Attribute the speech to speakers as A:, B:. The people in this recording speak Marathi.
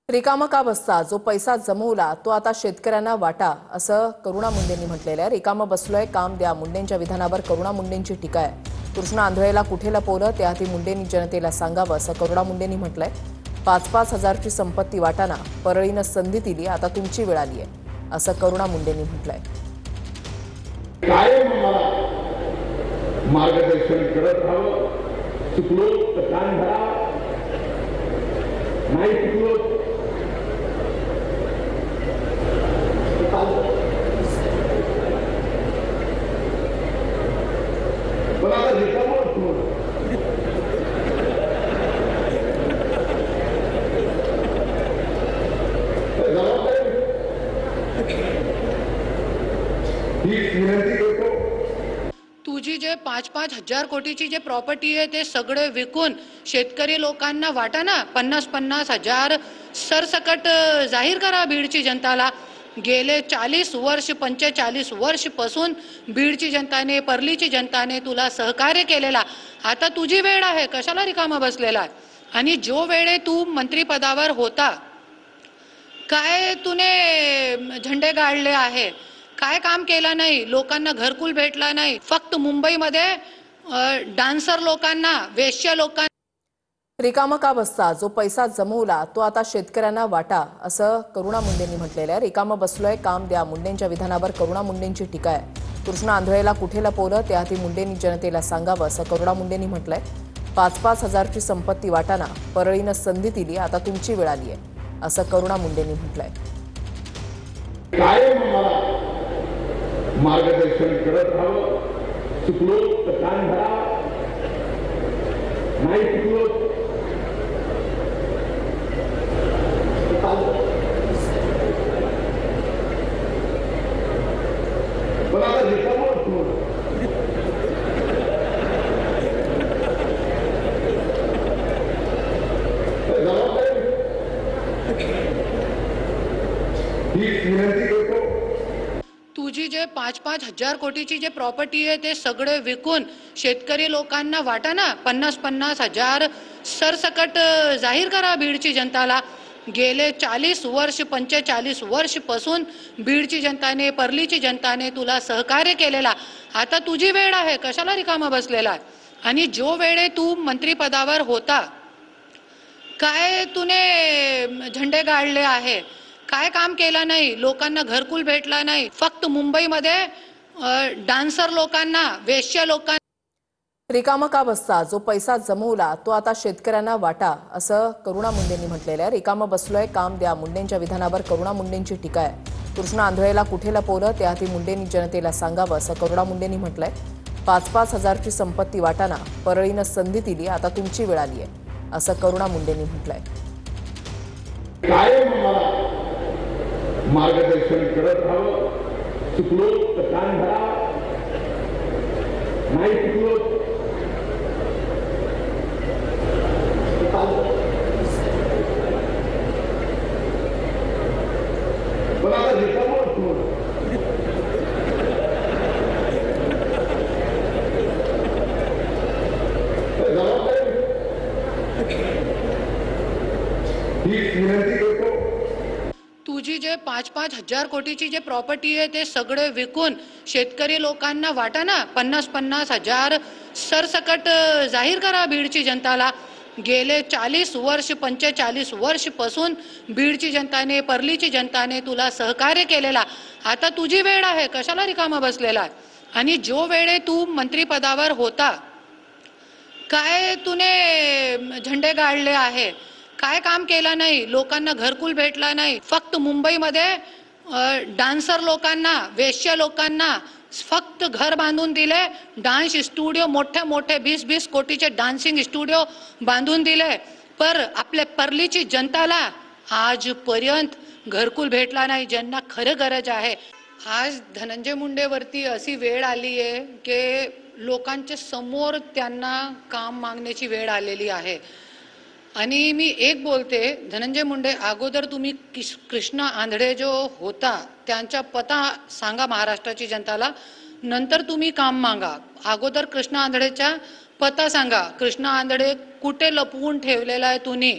A: रिकामा का बसता जो पैसा जमवला तो आता शेतकऱ्यांना वाटा असं करुणा मुंडेंनी म्हटलेलं आहे। रिकामा बसलोय काम द्या मुंडेंच्या विधानावर करुणा मुंडेंची टीका आहे। कृष्णा आंधळेला कुठे लपवलं त्याआधी मुंडेंनी जनतेला सांगावं असं करुणा मुंडेंनी म्हटलंय। 5-5 हजारची संपत्ती वाटाना परळीनं संधी दिली, आता तुमची वेळ आली आहे असं करुणा मुंडेंनी म्हटलंय।
B: कायम मला मार्गदर्शन करत राहावं, चुकलो तर कान धरा, नाही चुकलो मला रिकामा विनंती करतो।
C: तुझी जे 5-5 हजार कोटीची जे प्रॉपर्टी आहे ते सगळे विकून शेतकरी लोकांना वाटाना 50-50 हजार सरसकट जाहीर करा बीडची जनताला। गेले 40 वर्ष 45 वर्ष पासून बीडची जनताने परलीची जनताने तुला सहकार्य केलेला, आता तुझी वेळ आहे, कशाला रिकामा बसलेला। आणि जो वेळे तू मंत्रिपदावर होता काय तूने झंडे गाडले आहे, काय काम केलं नाही, लोकांना घरकुल भेटला नाही, फक्त मुंबईमध्ये डान्सर लोकांना वेश्या लोकांना।
A: रिकामा का बसता जो पैसा जमवला तो आता शेतकऱ्यांना वाटा असं करुणा मुंडेंनी म्हटलेलं आहे। रिकामा बसलोय काम द्या मुंडेंच्या विधानावर करुणा मुंडेंची टीका आहे। कृष्णा आंधळेला कुठे लपवलं त्याआधी मुंडेंनी जनतेला सांगावं असं करुणा मुंडेंनी म्हटलंय। 5-5 हजारची संपत्ती वाटाना परळीनं संधी दिली, आता तुमची वेळ आली आहे असं करुणा मुंडेंनी म्हटलंय।
B: कायम मला मार्गदर्शन करत राहावं, चुकलो तर कान धरा, नाही चुकलो मला रिकामा विनंती करतो।
C: तुझी जे 5-5 हजार कोटीची जे प्रॉपर्टी आहे ते सगळे विकून शेतकरी लोकांना वाटाना 50-50 हजार सरसकट जाहीर करा बीडची जनताला। गेले 40 वर्ष 45 वर्ष पासून बीडची जनताने परलीची जनताने तुला सहकार्य केलेला, आता तुझी वेळ आहे, कशाला रिकामा बसलेला। आणि जो वेळे तू मंत्रिपदावर होता काय तूने झंडे गाडले आहे, काय काम केलं नाही, लोकांना घरकुल भेटला नाही, फक्त मुंबईमध्ये डान्सर लोकांना वेश्या लोकांना।
A: रिकामा का बसता जो पैसा जमवला तो आता शेतकऱ्यांना वाटा असं करुणा मुंडेंनी म्हटलेलं आहे। रिकामा बसलोय काम द्या मुंडेंच्या विधानावर करुणा मुंडेंची टीका आहे। कृष्णा आंधळेला कुठे लपवलं त्याआधी मुंडेंनी जनतेला सांगावं असं करुणा मुंडेंनी म्हटलंय। 5-5 हजारची संपत्ती वाटाना परळीनं संधी दिली, आता तुमची वेळ आली आहे असं करुणा मुंडेंनी म्हटलंय।
B: कायम मला मार्गदर्शन करत राहावं, चुकलो तर कान धरा, नाही चुकलो मला रिकामा विनंती करतो।
C: तुझी जे 5-5 हजार कोटीची जे प्रॉपर्टी आहे ते सगळे विकून शेतकरी लोकांना वाटाना 50-50 हजार सरसकट जाहीर करा बीडची जनताला। गेले 40 वर्ष 45 वर्ष पासून बीडची जनताने परलीची जनताने तुला सहकार्य केलेला, आता तुझी वेळ आहे, कशाला रिकामा बसलेला। आणि जो वेळे तू मंत्रिपदावर होता काय तूने झंडे गाडले आहे, काय काम केलं नाही, लोकांना घरकुल भेटला नाही, फक्त मुंबईमध्ये डान्सर लोकांना वेश्या लोकांना फक्त घर बांधून दिले, डान्स स्टुडिओ मोठे मोठे 20-20 कोटीचे डान्सिंग स्टुडिओ बांधून दिले, पर आपल्या परलीची जनताला आजपर्यंत घरकुल भेटला नाही, ज्यांना खरं गरज आहे। आज धनंजय मुंडेवरती अशी वेळ आली आहे की लोकांच्या समोर त्यांना काम मागण्याची वेळ आलेली आहे। आणि मी एक बोलते, धनंजय मुंडे अगोदर तुम्ही कृष्णा आंधळे जो होता त्यांचा पता सांगा महाराष्ट्राची जनताला, नंतर तुम्ही काम मागा। अगोदर कृष्णा आंधळेचा पता सांगा, कृष्णा आंधळे कुठे लपवून ठेवलेला आहे तुम्ही।